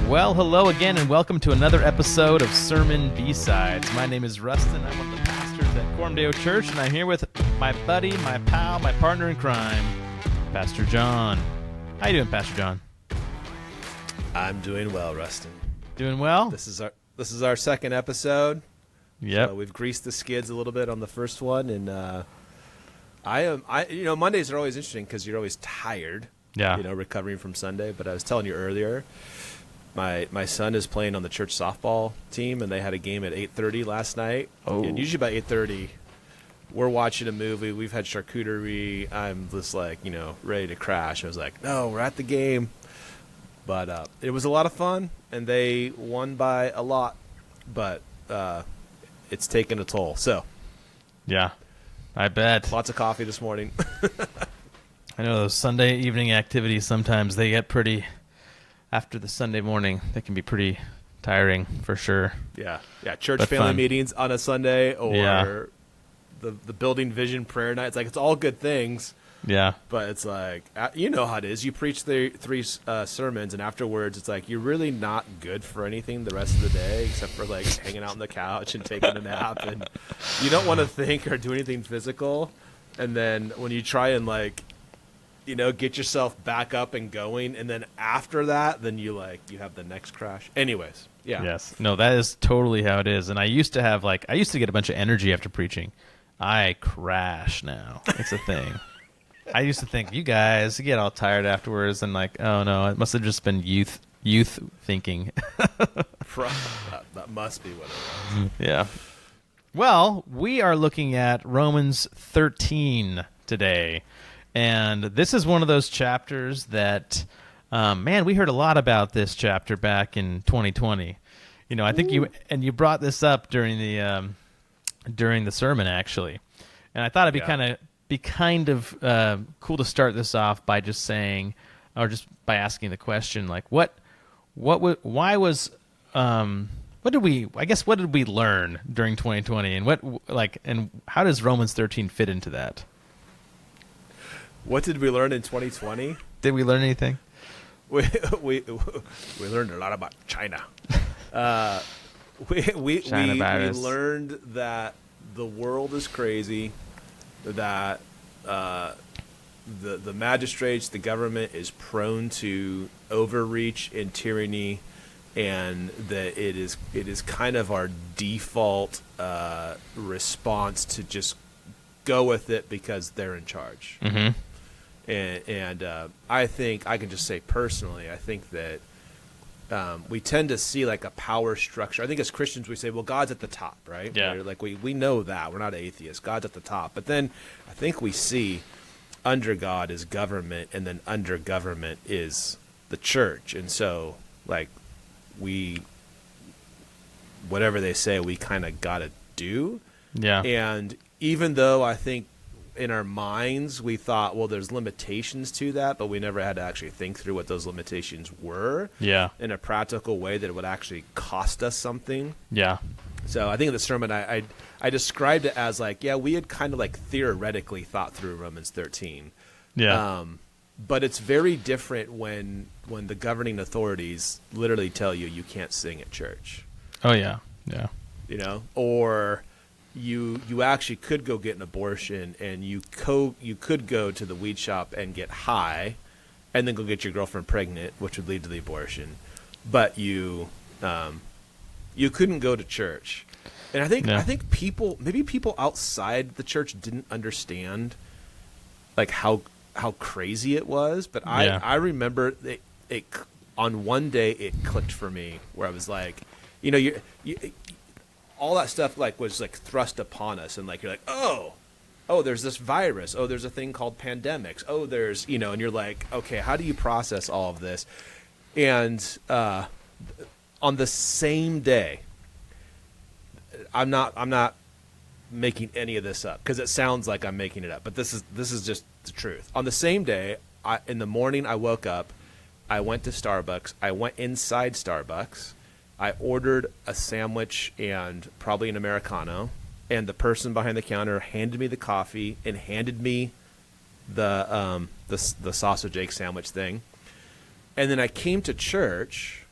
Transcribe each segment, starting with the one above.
Well, hello again, and welcome to another episode of Sermon B-Sides. My name is Rusten. I'm one of the pastors at Cormdale Church, and I'm here with my buddy, my pal, my partner in crime, Pastor Jon. How you doing, Pastor Jon? I'm doing well, Rusten. Doing well? This is our second episode. Yep. So we've greased the skids a little bit on the first one, and Mondays are always interesting because you're always tired. Yeah. Recovering from Sunday. But I was telling you earlier, my son is playing on the church softball team, and they had a game at 8:30 last night. Oh. And usually by 8:30, we're watching a movie. We've had charcuterie. I'm just ready to crash. I was like, no, we're at the game. But it was a lot of fun, and they won by a lot. But it's taken a toll. So, yeah, I bet. Lots of coffee this morning. I know those Sunday evening activities, sometimes they get pretty, after the Sunday morning, they can be pretty tiring for sure. Yeah. Church but family fun. meetings on a Sunday, or the building vision prayer night. It's all good things. Yeah. But it's you know how it is. You preach the three sermons, and afterwards it's you're really not good for anything the rest of the day except for hanging out on the couch and taking a nap. And you don't want to think or do anything physical. And then when you try and get yourself back up and going, and then after that, then you have the next crash. Anyways, yeah. Yes. No, that is totally how it is. And I used to have I used to get a bunch of energy after preaching. I crash now. It's a thing. I used to think you guys get all tired afterwards, and oh no, it must have just been youth thinking. That must be what it was. Yeah. Well, we are looking at Romans 13 today. And this is one of those chapters that, we heard a lot about this chapter back in 2020. I think you brought this up during the sermon, actually. And I thought it'd be kind of cool to start this off by just saying, or just by asking the question, what did we learn during 2020, and and how does Romans 13 fit into that? What did we learn in 2020? Did we learn anything? We learned a lot about China. We learned that the world is crazy, that the magistrates, the government is prone to overreach and tyranny, and that it is kind of our default response to just go with it because they're in charge. Mm-hmm. And I think I can just say personally, I think that we tend to see a power structure. I think as Christians we say, well, God's at the top, right? Yeah. We know that. We're not atheists. God's at the top. But then I think we see under God is government, and then under government is the church. And so whatever they say, we kind of got to do. Yeah. And even though I think in our minds we thought, well, there's limitations to that, but we never had to actually think through what those limitations were in a practical way that it would actually cost us something. Yeah. So I think in the sermon I described it as we had kind of theoretically thought through Romans 13. Yeah. But it's very different when the governing authorities literally tell you can't sing at church. Oh yeah. Yeah. Or you actually could go get an abortion, and you could go to the weed shop and get high and then go get your girlfriend pregnant, which would lead to the abortion. But you couldn't go to church. And I think people outside the church didn't understand how crazy it was, but I remember it on one day it clicked for me where I was you all that stuff was thrust upon us, and you're oh, there's this virus, there's a thing called pandemics, there's and you're okay, how do you process all of this? And on the same day, I'm not making any of this up because it sounds like I'm making it up, but this is just the truth. On the same day, in the morning I woke up, I went to Starbucks, I went inside Starbucks, I ordered a sandwich and probably an Americano, and the person behind the counter handed me the coffee and handed me the sausage egg sandwich thing. And then I came to church,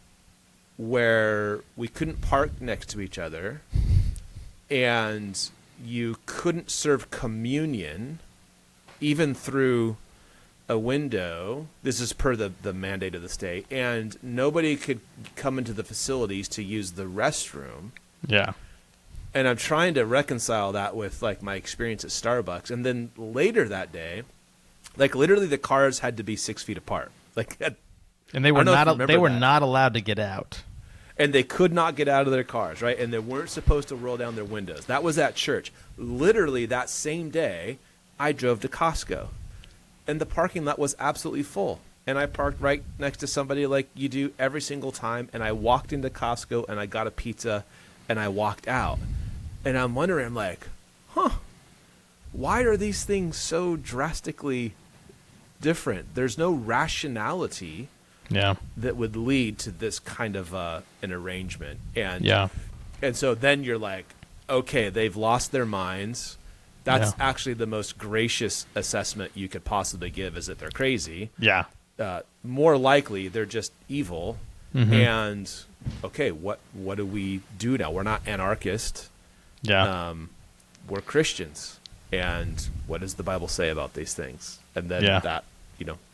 where we couldn't park next to each other, and you couldn't serve communion even through a window. This is per the mandate of the state, and nobody could come into the facilities to use the restroom. Yeah. And I'm trying to reconcile that with like my experience at Starbucks. And then later that day, like literally the cars had to be 6 feet apart. Like, And they were not allowed to get out. And they could not get out of their cars, right? And they weren't supposed to roll down their windows. That was at church. Literally that same day, I drove to Costco, and the parking lot was absolutely full. And I parked right next to somebody like you do every single time. And I walked into Costco and I got a pizza and I walked out. And I'm wondering, I'm like, why are these things so drastically different? There's no rationality that would lead to this kind of an arrangement. And so then you're like, okay, they've lost their minds. That's actually the most gracious assessment you could possibly give, is that they're crazy. Yeah. More likely, they're just evil. Mm-hmm. And okay, what do we do now? We're not anarchists. Yeah. We're Christians. And what does the Bible say about these things? And then that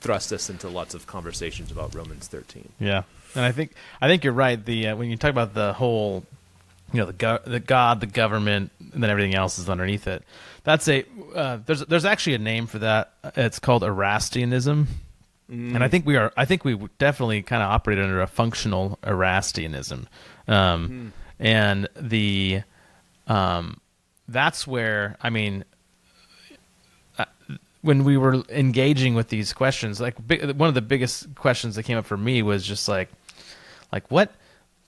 thrust us into lots of conversations about Romans 13. Yeah, and I think you're right. The when you talk about the whole, the God, the government, and then everything else is underneath it. That's there's actually a name for that. It's called Erastianism, and I think we definitely kind of operate under a functional Erastianism, and the that's where when we were engaging with these questions, like one of the biggest questions that came up for me was just like what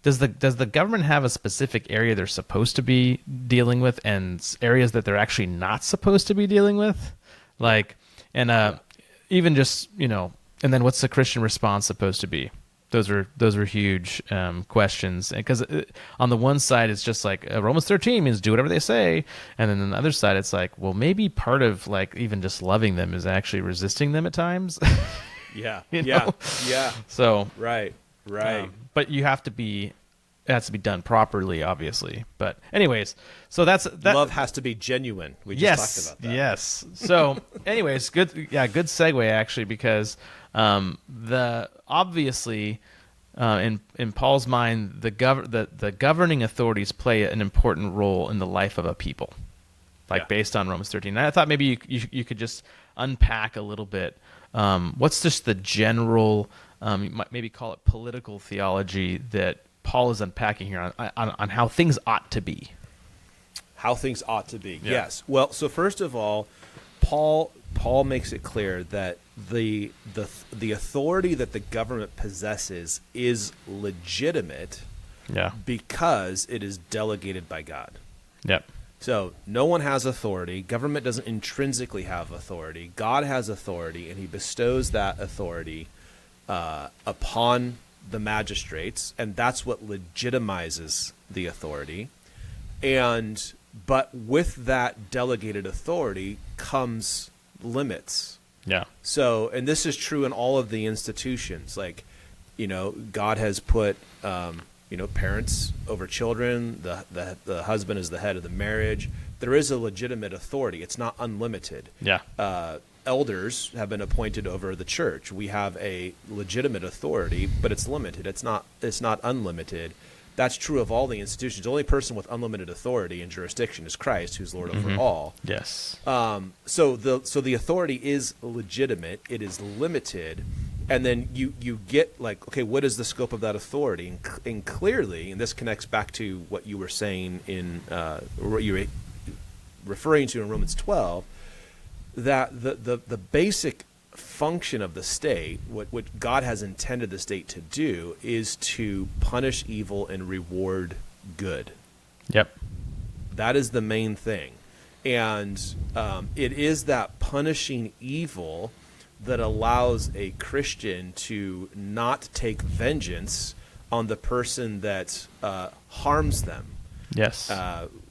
does the government have a specific area they're supposed to be dealing with and areas that they're actually not supposed to be dealing with, even just and then what's the Christian response supposed to be? Those are huge questions, because on the one side it's just like Romans 13 means do whatever they say, and then on the other side it's like, well, maybe part of like even just loving them is actually resisting them at times. Yeah. So right. But it has to be done properly, obviously. But anyways, so that love has to be genuine. We just talked about that. Yes. So anyways, good segue actually, because obviously in Paul's mind, the governing authorities play an important role in the life of a people, based on Romans 13. And I thought maybe you could just unpack a little bit. What's just the general, you might maybe call it political theology that Paul is unpacking here on how things ought to be. How things ought to be. Yeah. Yes. Well, so first of all, Paul makes it clear that the authority that the government possesses is legitimate, because it is delegated by God. Yep. So no one has authority. Government doesn't intrinsically have authority. God has authority, and he bestows that authority upon the magistrates, and that's what legitimizes the authority. But with that delegated authority comes limits. Yeah. So, and this is true in all of the institutions. Like, God has put, parents over children. The husband is the head of the marriage. There is a legitimate authority. It's not unlimited. Yeah. Elders have been appointed over the church. We have a legitimate authority, but it's limited. It's not unlimited. That's true of all the institutions. The only person with unlimited authority and jurisdiction is Christ, who's Lord over all. Yes. So the authority is legitimate. It is limited, and then you get like, okay, what is the scope of that authority? And clearly, and this connects back to what you were saying or what you were referring to in Romans 12, that the basic function of the state, what God has intended the state to do, is to punish evil and reward good. Yep. That is the main thing. And it is that punishing evil that allows a Christian to not take vengeance on the person that harms them. Yes.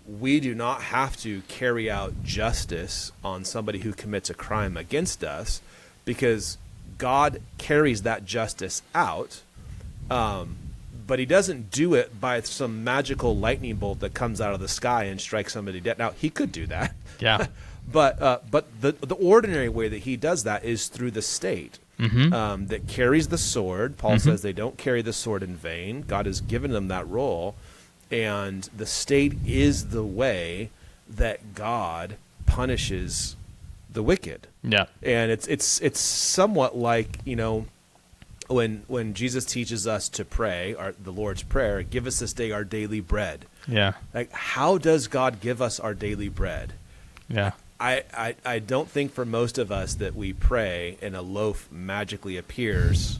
We do not have to carry out justice on somebody who commits a crime against us, because God carries that justice out. but he doesn't do it by some magical lightning bolt that comes out of the sky and strikes somebody dead. Now, he could do that. Yeah. But the ordinary way that he does that is through the state that carries the sword. Paul says they don't carry the sword in vain. God has given them that role, and the state is the way that God punishes the wicked. Yeah. And it's somewhat like, when Jesus teaches us to pray, the Lord's Prayer, give us this day our daily bread. Yeah. Like, how does God give us our daily bread? Yeah. I don't think for most of us that we pray and a loaf magically appears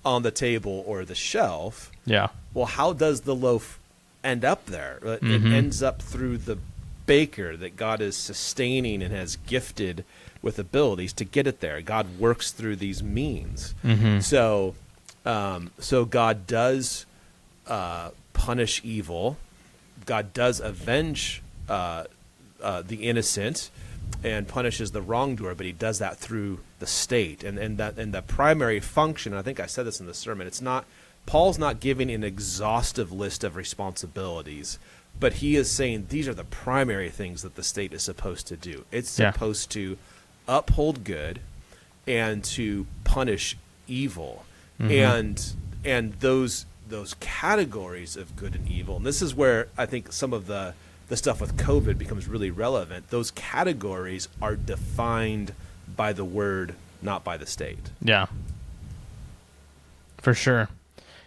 on the table or the shelf. Yeah. Well, how does the loaf end up there? It ends up through the baker that God is sustaining and has gifted with abilities to get it there. God works through these means. So God does punish evil. God does avenge the innocent and punishes the wrongdoer, but he does that through the state. And the primary function, I think I said this in the sermon, Paul's not giving an exhaustive list of responsibilities, but he is saying these are the primary things that the state is supposed to do. It's supposed to uphold good and to punish evil. And those categories of good and evil, and this is where I think some of the stuff with COVID becomes really relevant. Those categories are defined by the word, not by the state. Yeah, for sure.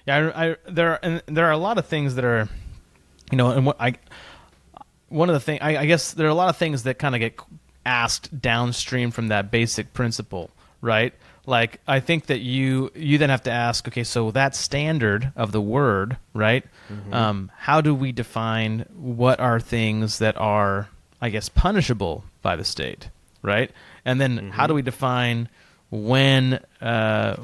Yeah, there are a lot of things that are, and one of the things, I guess there are a lot of things that kind of get asked downstream from that basic principle, right? Like, I think that you then have to ask, okay, so that standard of the word, right? How do we define what are things that are, I guess, punishable by the state, right? And then how do we define when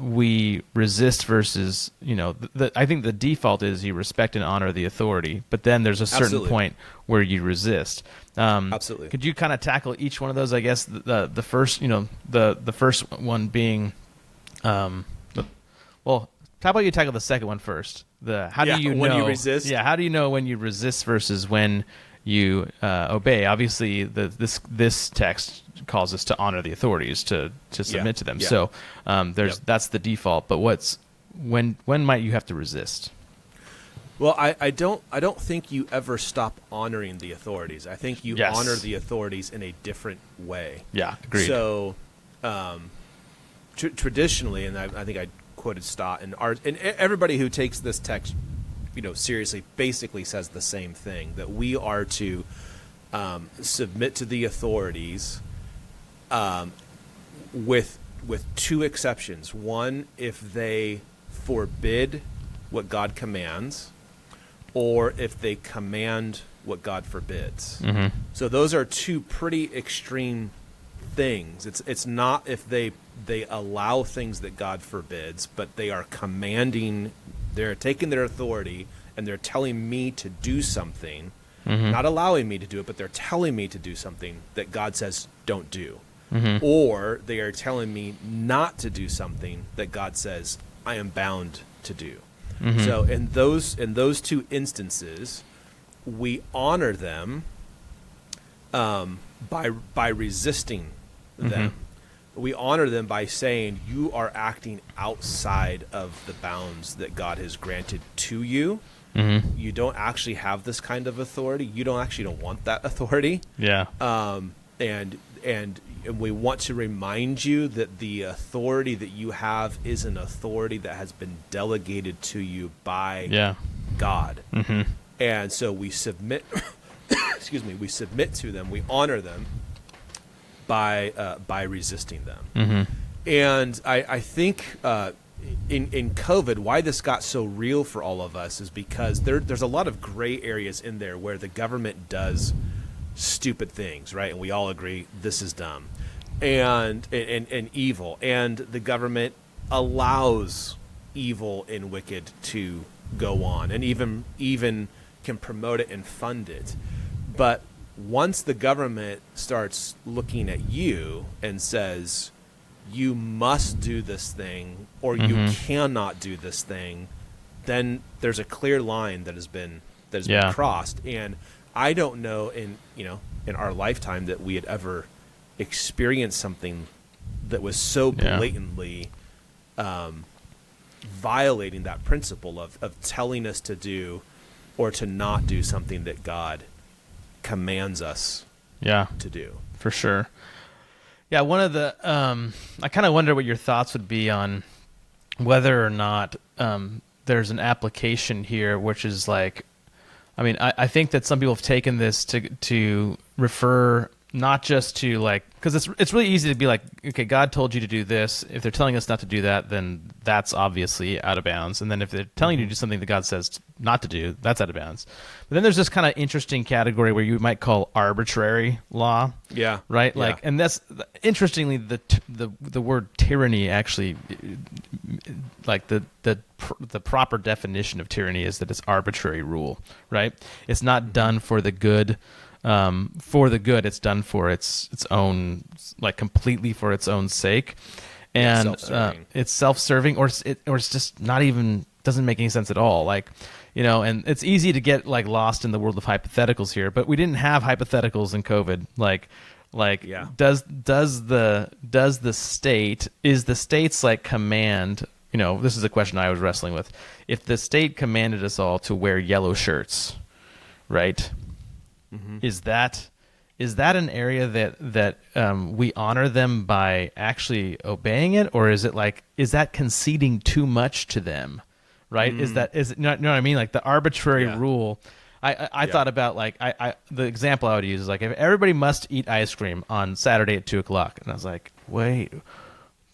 we resist versus, I think the default is you respect and honor the authority, but then there's a certain point where you resist. Absolutely. Could you kind of tackle each one of those? I guess the first, the first one being, well, how about you tackle the second one first? How do you know when you resist? Yeah, how do you know when you resist versus when you obey? Obviously, this text calls us to honor the authorities, to submit to them. Yeah. So that's the default. But when might you have to resist? Well, I don't think you ever stop honoring the authorities. I think you honor the authorities in a different way. Yeah, agreed. So, traditionally, and I think I quoted Stott, and everybody who takes this text, seriously, basically says the same thing, that we are to submit to the authorities, with two exceptions. One, if they forbid what God commands, or if they command what God forbids. So those are two pretty extreme things. It's not if they allow things that God forbids, but they are commanding. They're taking their authority and they're telling me to do something, not allowing me to do it, but they're telling me to do something that God says don't do. Or they are telling me not to do something that God says I am bound to do. So in those two instances, we honor them by resisting them. We honor them by saying you are acting outside of the bounds that God has granted to you. You don't actually have this kind of authority. You don't want that authority. Yeah. And we want to remind you that the authority that you have is an authority that has been delegated to you by God. And so we submit. We submit to them. We honor them by resisting them. And I think in COVID, why this got so real for all of us is because there's a lot of gray areas in there where the government does stupid things, right? And we all agree this is dumb and evil, and the government allows evil and wicked to go on, and even can promote it and fund it. But once the government starts looking at you and says you must do this thing or you cannot do this thing, then there's a clear line that has been crossed. And I don't know in our lifetime that we had ever experienced something that was so blatantly violating that principle of telling us to do or to not do something that God commands us to do. For sure. Yeah, one of the I kind of wonder what your thoughts would be on whether or not there's an application here, which is like, I mean, I think that some people have taken this to refer not just to like, because it's really easy to be like, okay, God told you to do this. If they're telling us not to do that, then that's obviously out of bounds. And then if they're telling you to do something that God says not to do, that's out of bounds. But then there's this kind of interesting category where you might call arbitrary law. Yeah. Right. Yeah. Like, and that's interestingly the word tyranny actually, like the proper definition of tyranny is that it's arbitrary rule. Right. It's not done for the good. It's done for its own, like completely for its own sake, and it's self-serving, or it's just not even, doesn't make any sense at all. Like, and it's easy to get like lost in the world of hypotheticals here, but we didn't have hypotheticals in COVID. Is the state's like command? This is a question I was wrestling with. If the state commanded us all to wear yellow shirts, right? Mm-hmm. Is that an area that we honor them by actually obeying it, or is that conceding too much to them, right? You know what I mean? Like the arbitrary rule. I thought about like the example I would use is like, if everybody must eat ice cream on Saturday at 2:00, and I was like, wait,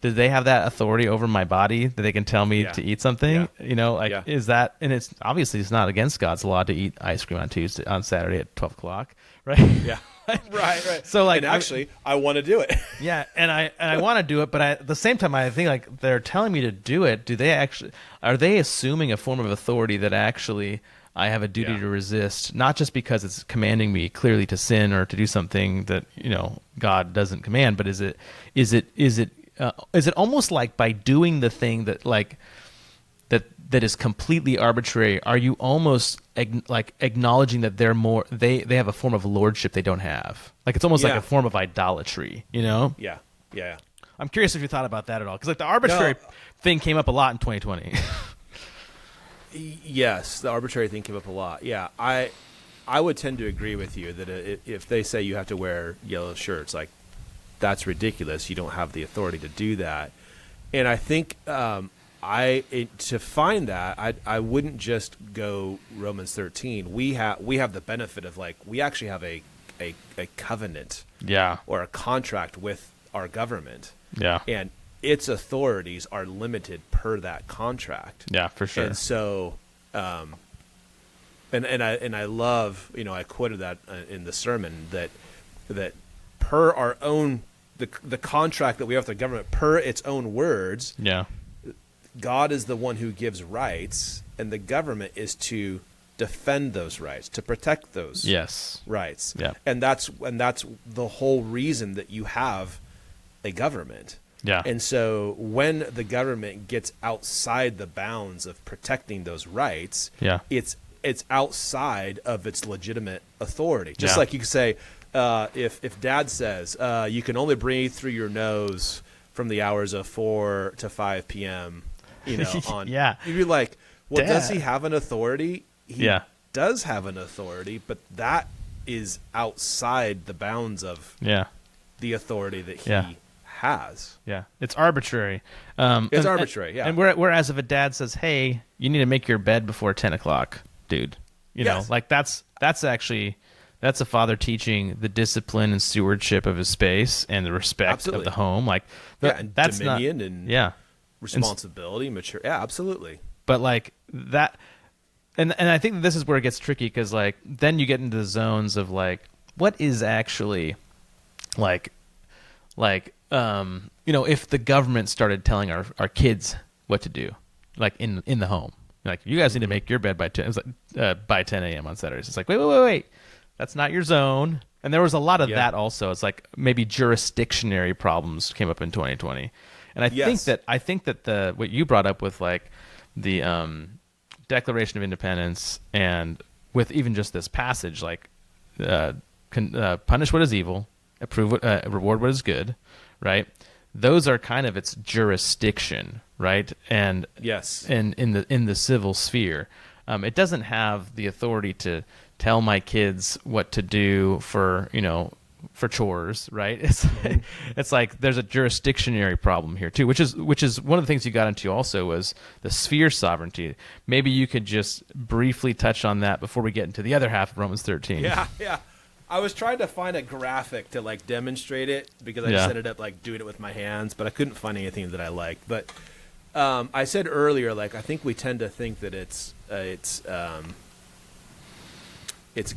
do they have that authority over my body that they can tell me to eat something? Is that, and it's obviously it's not against God's law to eat ice cream on Saturday at 12:00, right? Yeah. right. So like, and actually, I want to do it. Yeah, and I want to do it, but at the same time, I think like they're telling me to do it. Are they assuming a form of authority that actually I have a duty to resist, not just because it's commanding me clearly to sin or to do something that God doesn't command, but is it almost like by doing the thing that like that is completely arbitrary, are you almost like acknowledging that they have a form of lordship they don't have? Like it's almost like a form of idolatry, Yeah. I'm curious if you thought about that at all, because like the arbitrary thing came up a lot in 2020. Yes, the arbitrary thing came up a lot. Yeah, I would tend to agree with you that if they say you have to wear yellow shirts, like that's ridiculous. You don't have the authority to do that. And I think to find that, I wouldn't just go Romans 13. We have the benefit of like, we actually have a covenant, or a contract with our government, and its authorities are limited per that contract. Yeah, for sure. And so, and I love, I quoted that in the sermon that per our own the contract that we have with the government, per its own words. Yeah. God is the one who gives rights, and the government is to defend those rights, to protect those rights. Yeah. And that's the whole reason that you have a government. Yeah. And so when the government gets outside the bounds of protecting those rights, it's outside of its legitimate authority. Just like you could say, if Dad says you can only breathe through your nose from the hours of 4 to 5 p.m., you'd be like, well, Dad, does he have an authority? He does have an authority, but that is outside the bounds of the authority that he has. Yeah, it's arbitrary. It's arbitrary, yeah. And whereas if a dad says, hey, you need to make your bed before 10 o'clock, dude, know, like that's a father teaching the discipline and stewardship of his space and the respect of the home. Like and that's dominion not, and responsibility, mature. Yeah, absolutely. But like that, and I think this is where it gets tricky, because like then you get into the zones of like what is actually like if the government started telling our kids what to do, like in the home, like you guys need to make your bed by 10. It was like by 10 a.m. on Saturdays. It's like wait, that's not your zone. And there was a lot of that also. It's like maybe jurisdictionary problems came up in 2020. And I think that what you brought up with like the Declaration of Independence, and with even just this passage, like punish what is evil, reward what is good, right? Those are kind of its jurisdiction, right? And Yes. and in the civil sphere, it doesn't have the authority to tell my kids what to do for chores, right? It's like there's a jurisdictionary problem here too, which is one of the things you got into also was the sphere sovereignty. Maybe you could just briefly touch on that before we get into the other half of Romans 13. Yeah. I was trying to find a graphic to like demonstrate it because I just ended up like doing it with my hands, but I couldn't find anything that I liked. But I said earlier, like I think we tend to think that it's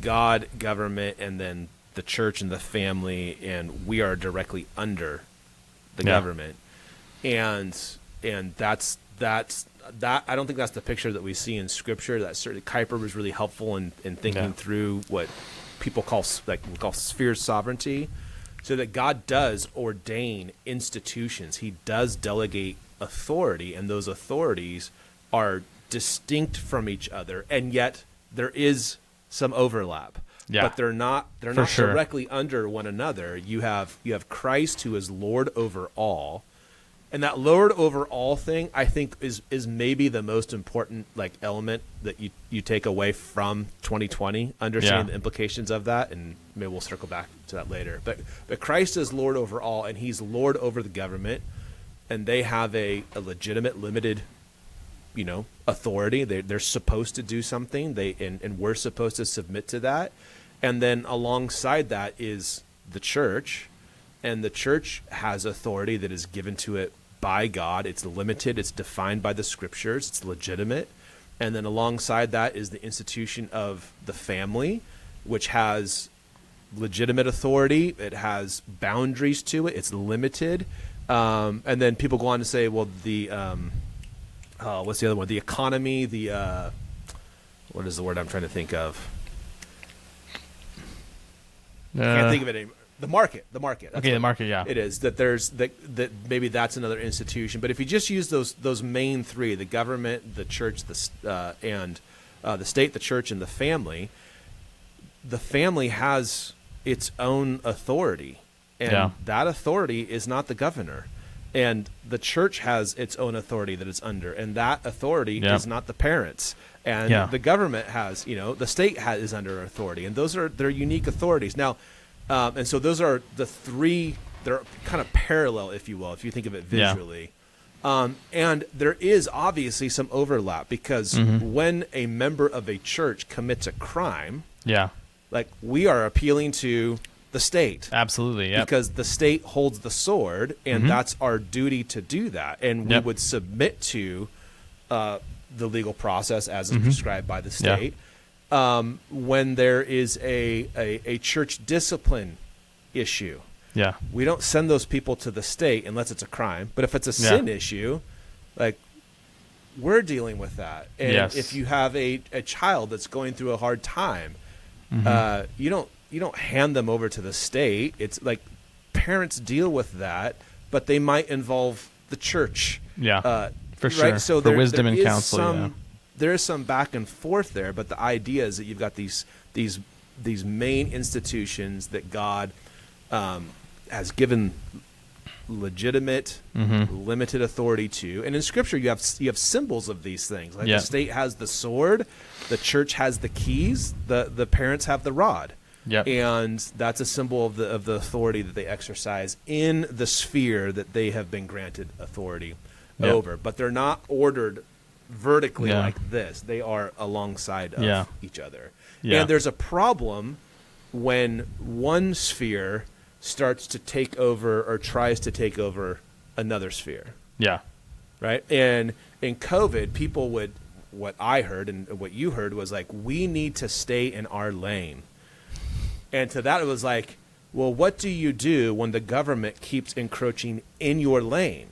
God, government, and then the church and the family, and we are directly under the government, and that's that. I don't think that's the picture that we see in Scripture. That certainly Kuyper was really helpful in thinking through what people call sphere sovereignty, so that God does ordain institutions. He does delegate authority, and those authorities are distinct from each other, and yet there is some overlap. Yeah. But they're not directly under one another. You have Christ, who is Lord over all. And that Lord over all thing, I think, is maybe the most important like element that you take away from 2020, understanding the implications of that, and maybe we'll circle back to that later. But Christ is Lord over all, and he's Lord over the government, and they have a legitimate, limited authority. They're supposed to do something, and we're supposed to submit to that. And then alongside that is the church, and the church has authority that is given to it by God. It's limited, it's defined by the Scriptures, it's legitimate. And then alongside that is the institution of the family, which has legitimate authority. It has boundaries to it. It's limited. And then people go on to say, well, the what's the other one? The economy, what is the word I'm trying to think of? I can't think of it anymore. The market. Okay, the market, yeah. It is that there's that maybe that's another institution. But if you just use those main three, the government, the church, and the state, the church, and the family has its own authority, and that authority is not the governor. And the church has its own authority that it's under, and that authority is not the parents. And the government has, the state is under authority, and they're unique authorities. Now, and so those are the three. They're kind of parallel, if you will, if you think of it visually. And there is obviously some overlap because when a member of a church commits a crime, like we are appealing to the state. Absolutely, yeah. Because the state holds the sword, and that's our duty to do that. And we would submit to the legal process as is prescribed by the state. When there is a church discipline issue, we don't send those people to the state unless it's a crime. But if it's a sin issue, like we're dealing with that. And if you have a child that's going through a hard time, you don't hand them over to the state. It's like parents deal with that, but they might involve the church. For sure. Right? So for wisdom and counsel. There is some back and forth there, but the idea is that you've got these main institutions that God has given legitimate, limited authority to. And in Scripture, you have symbols of these things. Like the state has the sword, the church has the keys, the parents have the rod. And that's a symbol of the authority that they exercise in the sphere that they have been granted authority over. But they're not ordered vertically like this. They are alongside of each other. And there's a problem when one sphere starts to take over or tries to take over another sphere. Right? And in COVID, what I heard and what you heard was like, we need to stay in our lane. And to that, it was like, well, what do you do when the government keeps encroaching in your lane?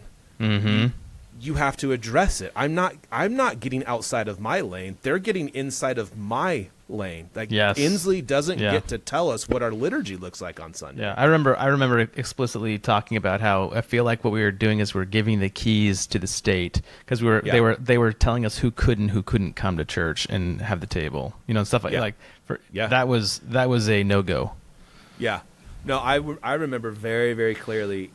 You have to address it. I'm not getting outside of my lane. They're getting inside of my lane. Like Yes. Inslee doesn't Yeah. get to tell us what our liturgy looks like on Sunday. Yeah, I remember explicitly talking about how I feel like what we were doing is we're giving the keys to the state, because Yeah. they were telling us who could and who couldn't come to church and have the table, and stuff Yeah. like Yeah. that was a no-go. Yeah. No, I remember very, very clearly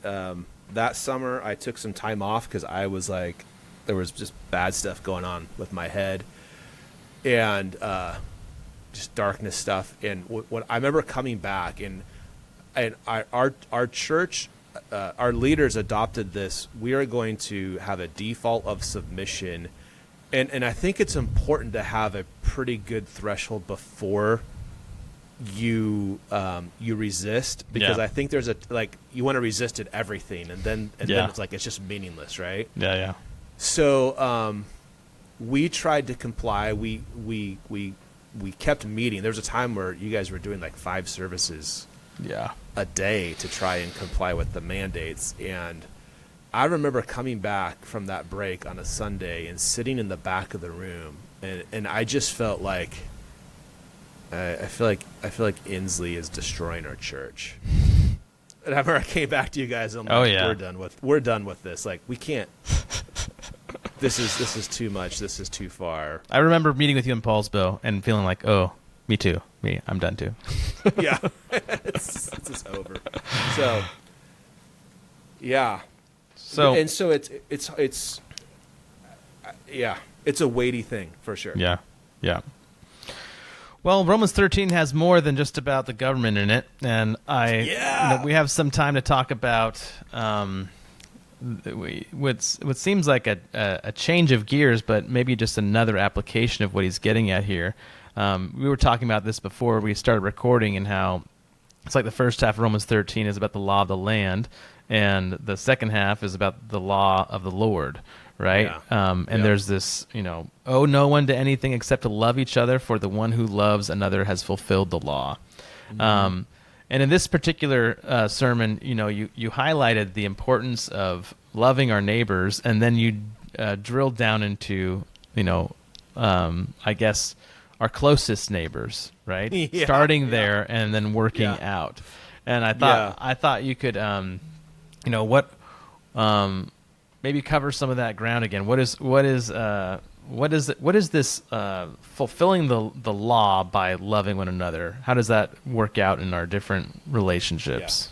that summer I took some time off because I was like, there was just bad stuff going on with my head and just darkness stuff. And when I remember coming back and our church, our leaders adopted this. We are going to have a default of submission. And I think it's important to have a pretty good threshold before you resist, because Yeah. I think there's you want to resist at everything, and then it's like it's just meaningless, right? Yeah. So we tried to comply. We kept meeting. There was a time where you guys were doing like 5 services Yeah. a day to try and comply with the mandates. And I remember coming back from that break on a Sunday and sitting in the back of the room, and I just felt like I feel like Inslee is destroying our church. And I remember I came back to you guys and I'm like, we're done with this. Like, we can't. This is too much. This is too far. I remember meeting with you in Paulsville and feeling like, oh, me too. I'm done too. Yeah, it's just over. So, yeah. So it's it's a weighty thing for sure. Yeah. Well, Romans 13 has more than just about the government in it, and we have some time to talk about what seems like a change of gears, but maybe just another application of what he's getting at here. We were talking about this before we started recording, and how it's like the first half of Romans 13 is about the law of the land, and the second half is about the law of the Lord. Right? Yeah. There's this, owe no one to anything except to love each other, for the one who loves another has fulfilled the law. Mm-hmm. And in this particular sermon, you highlighted the importance of loving our neighbors, and then you drilled down into, I guess, our closest neighbors, right? Yeah, starting there and then working out. And I thought you could, maybe cover some of that ground again. What is this fulfilling the law by loving one another? How does that work out in our different relationships?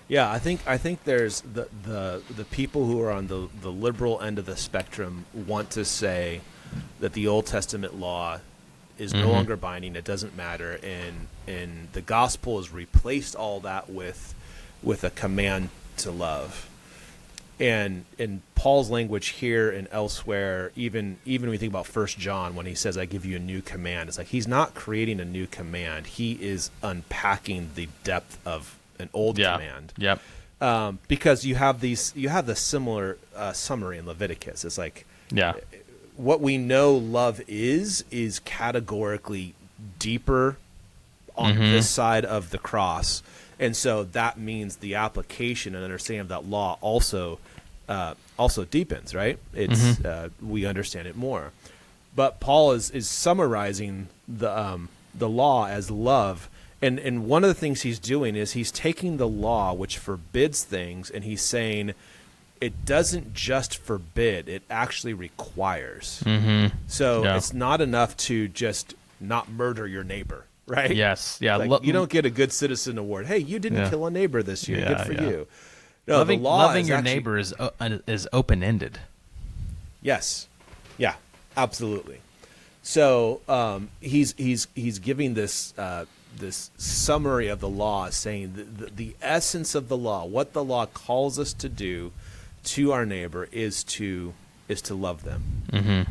Yeah, I think there's the people who are on the liberal end of the spectrum want to say that the Old Testament law is no longer binding. It doesn't matter, and the gospel has replaced all that with a command to love. And in Paul's language here and elsewhere, even when we think about 1 John, when he says, I give you a new command, it's like he's not creating a new command. He is unpacking the depth of an old command. Yep. Because you have the similar summary in Leviticus. It's like what we know love is categorically deeper on this side of the cross. And so that means the application and understanding of that law also deepens, right? It's we understand it more. But Paul is summarizing the law as love, and one of the things he's doing is he's taking the law which forbids things, and he's saying it doesn't just forbid; it actually requires. So it's not enough to just not murder your neighbor. Right? Yes. Yeah. Like, you don't get a good citizen award. Hey, you didn't kill a neighbor this year. Good for you. No, loving the law your neighbor is open-ended. Yes. Yeah. Absolutely. So he's giving this summary of the law, saying the essence of the law, what the law calls us to do to our neighbor, is to love them.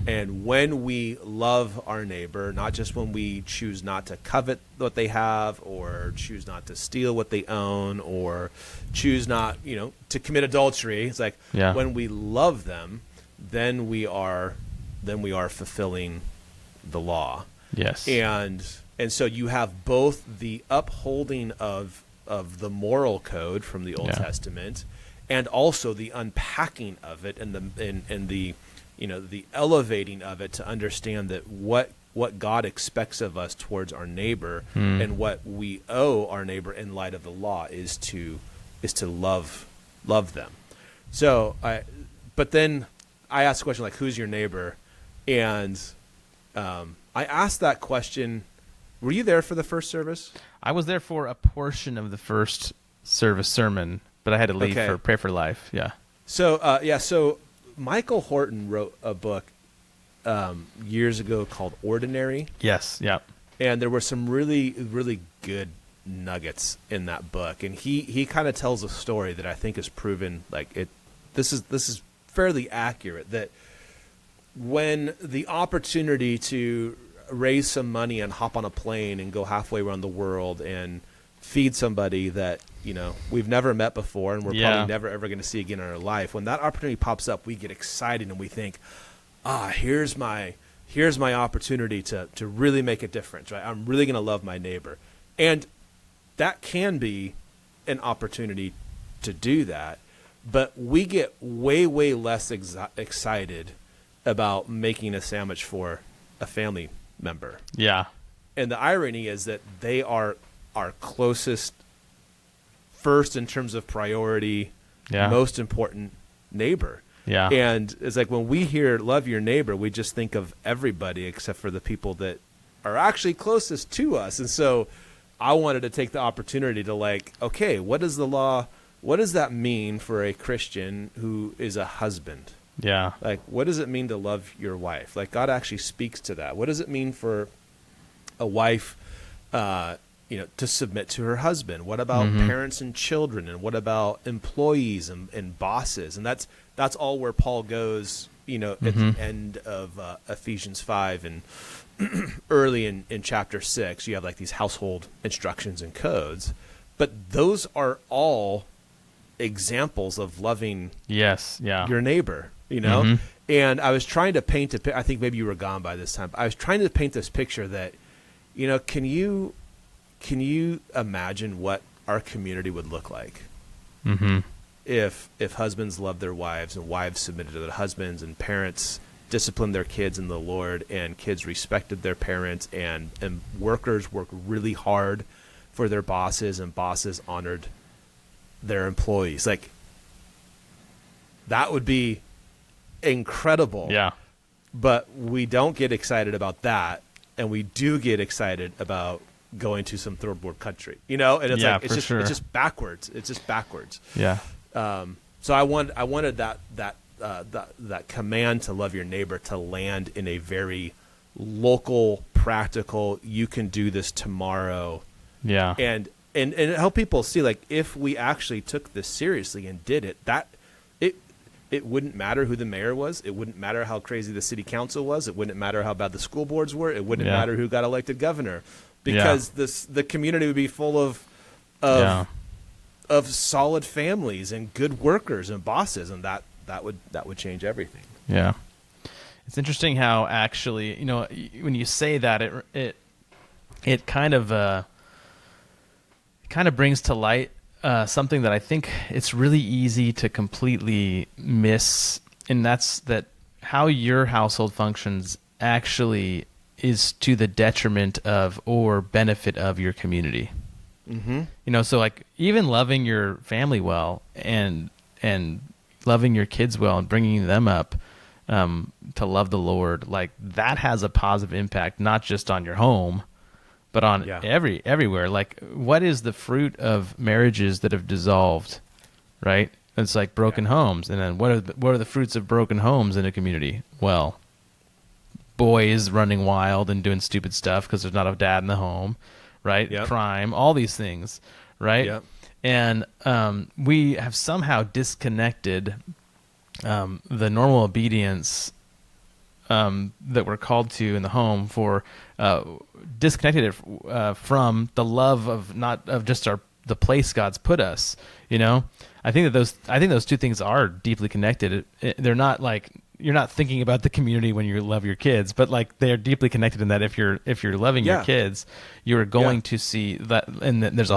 And when we love our neighbor, not just when we choose not to covet what they have, or choose not to steal what they own, or choose not, to commit adultery. It's like when we love them, then we are fulfilling the law. Yes. And so you have both the upholding of the moral code from the Old Testament, and also the unpacking of it, and the elevating of it to understand that what what God expects of us towards our neighbor, and what we owe our neighbor in light of the law is to love them. So but then I asked the question, like, who's your neighbor? And I asked that question. Were you there for the first service? I was there for a portion of the first service sermon, but I had to leave for Pray for Life. Yeah. So so Michael Horton wrote a book years ago called Ordinary. Yes. Yeah. And there were some really, really good nuggets in that book. And he kind of tells a story that I think is proven, like, this is fairly accurate, that when the opportunity to raise some money and hop on a plane and go halfway around the world and feed somebody that, we've never met before and we're probably never ever going to see again in our life, when that opportunity pops up, we get excited and we think, here's my opportunity to really make a difference, right? I'm really going to love my neighbor. And that can be an opportunity to do that, but we get way, way less excited about making a sandwich for a family member. Yeah. And the irony is that they are our closest, first in terms of priority, most important neighbor. Yeah. And it's like when we hear love your neighbor, we just think of everybody except for the people that are actually closest to us. And so I wanted to take the opportunity to, like, okay, what does that mean for a Christian who is a husband? Yeah. Like, what does it mean to love your wife? Like, God actually speaks to that. What does it mean for a wife, to submit to her husband? What about parents and children? And what about employees and bosses? And that's all where Paul goes, at the end of Ephesians 5 and early in chapter 6. You have, like, these household instructions and codes. But those are all examples of loving your neighbor. And I was trying to paint I think maybe you were gone by this time. I was trying to paint this picture that, can you imagine what our community would look like if husbands loved their wives and wives submitted to their husbands and parents disciplined their kids in the Lord and kids respected their parents and workers worked really hard for their bosses and bosses honored their employees? Like, that would be incredible. Yeah. But we don't get excited about that, and we do get excited about going to some third world country, and it's it's just backwards. It's just backwards. Yeah. So I wanted that command to love your neighbor to land in a very local, practical, you can do this tomorrow. Yeah. And help people see, like, if we actually took this seriously and did it, it wouldn't matter who the mayor was. It wouldn't matter how crazy the city council was. It wouldn't matter how bad the school boards were. It wouldn't matter who got elected governor, because the community would be full of solid families and good workers and bosses, and that would change everything. Yeah. It's interesting how actually, when you say that, it kind of brings to light something that I think it's really easy to completely miss, and that's that how your household functions actually is to the detriment of or benefit of your community. So, like, even loving your family well and loving your kids well and bringing them up to love the Lord, like, that has a positive impact, not just on your home, but on everywhere. Like, what is the fruit of marriages that have dissolved, right? It's like broken homes. And then what are the fruits of broken homes in a community? Well, boys running wild and doing stupid stuff because there's not a dad in the home, right? Yep. Crime, all these things, right? Yep. And we have somehow disconnected the normal obedience that we're called to in the home disconnected it from the love of not of just the place God's put us. I think those two things are deeply connected. They're not like, you're not thinking about the community when you love your kids, but like they're deeply connected in that if you're loving your kids, you're going to see that, and there's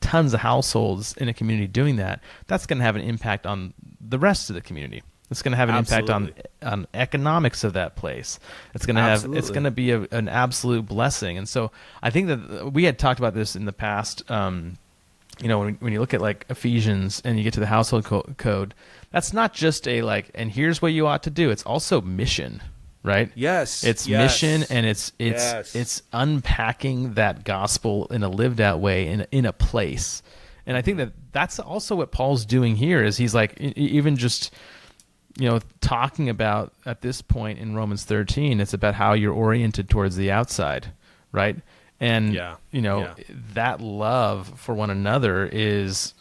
tons of households in a community doing that. That's going to have an impact on the rest of the community. It's going to have an impact Absolutely. on economics of that place. It's going to have, it's Absolutely. going to be an absolute blessing. And so I think that we had talked about this in the past. You know, when you look at like Ephesians and you get to the household code, that's not just a like, and here's what you ought to do. It's also mission, right? Yes. It's yes. mission, and it's Yes. it's unpacking that gospel in a lived out way in a place. And I think that that's also what Paul's doing here. Is he's like even just, you know, talking about at this point in Romans 13, it's about how you're oriented towards the outside, right? And you know, that love for one another is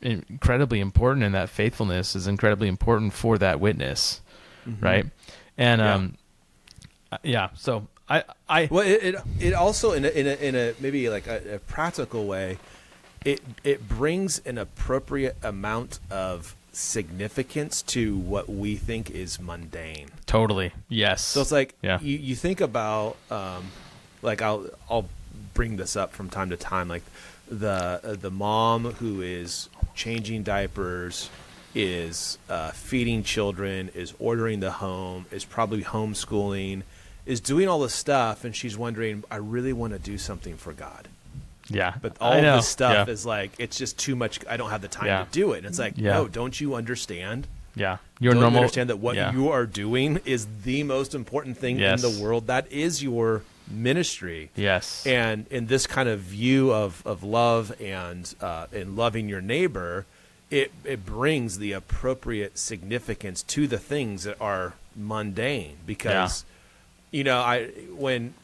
incredibly important, and that faithfulness is incredibly important for that witness, right? And so I well, it also in a maybe like a practical way, it brings an appropriate amount of significance to what we think is mundane. Totally. Yes. So it's like Yeah. you think about like I'll bring this up from time to time, like the mom who is changing diapers, is feeding children, is ordering the home, is probably homeschooling, is doing all this stuff, and she's wondering, I really want to do something for God. Yeah. But all this stuff is like, it's just too much. I don't have the time to do it. And it's like, no, don't you understand? Yeah. Don't you understand that what you are doing is the most important thing in Yes. the world? That is your ministry. Yes. And in this kind of view of love and loving your neighbor, it brings the appropriate significance to the things that are mundane. Because, you know, when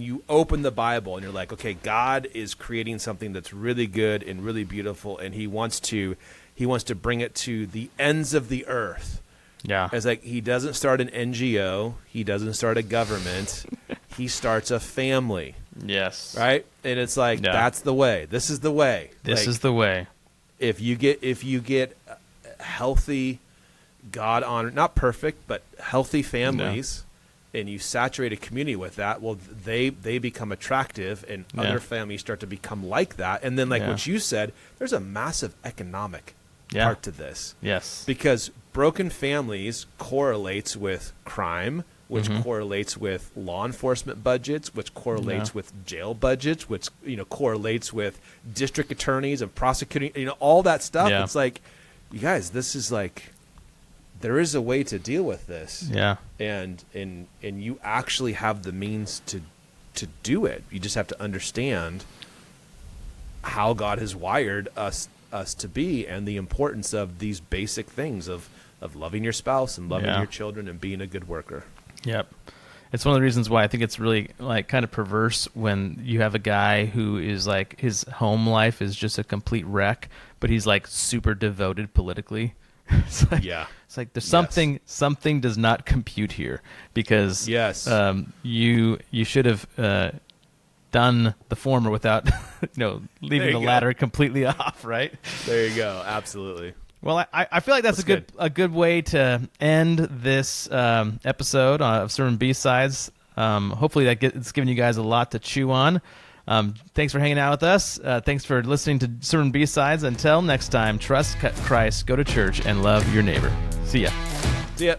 you open the Bible and you're like, okay, God is creating something that's really good and really beautiful, and He wants to bring it to the ends of the earth. Yeah. It's like He doesn't start an NGO, He doesn't start a government, He starts a family. Yes. Right? And it's like, that's the way. This is the way. This is the way. If you get healthy, God honored, not perfect, but healthy families, and you saturate a community with that, well, they become attractive, and other families start to become like that. And then, like what you said, there's a massive economic part to this. Yes. Because broken families correlates with crime, which correlates with law enforcement budgets, which correlates with jail budgets, which correlates with district attorneys and prosecuting, all that stuff. Yeah. It's like, you guys, this is like, there is a way to deal with this. Yeah. And you actually have the means to do it. You just have to understand how God has wired us to be, and the importance of these basic things of loving your spouse and loving your children and being a good worker. Yep. It's one of the reasons why I think it's really like kind of perverse when you have a guy who is like, his home life is just a complete wreck, but he's like super devoted politically. It's like there's something does not compute here, because you should have done the former without leaving the latter completely off, right? There you go. Absolutely. Well, I feel like that's a good way to end this episode of Sermon B-Sides. Hopefully it's given you guys a lot to chew on. Thanks for hanging out with us. Thanks for listening to Sermon B-Sides. Until next time, trust Christ, go to church, and love your neighbor. See ya. See ya.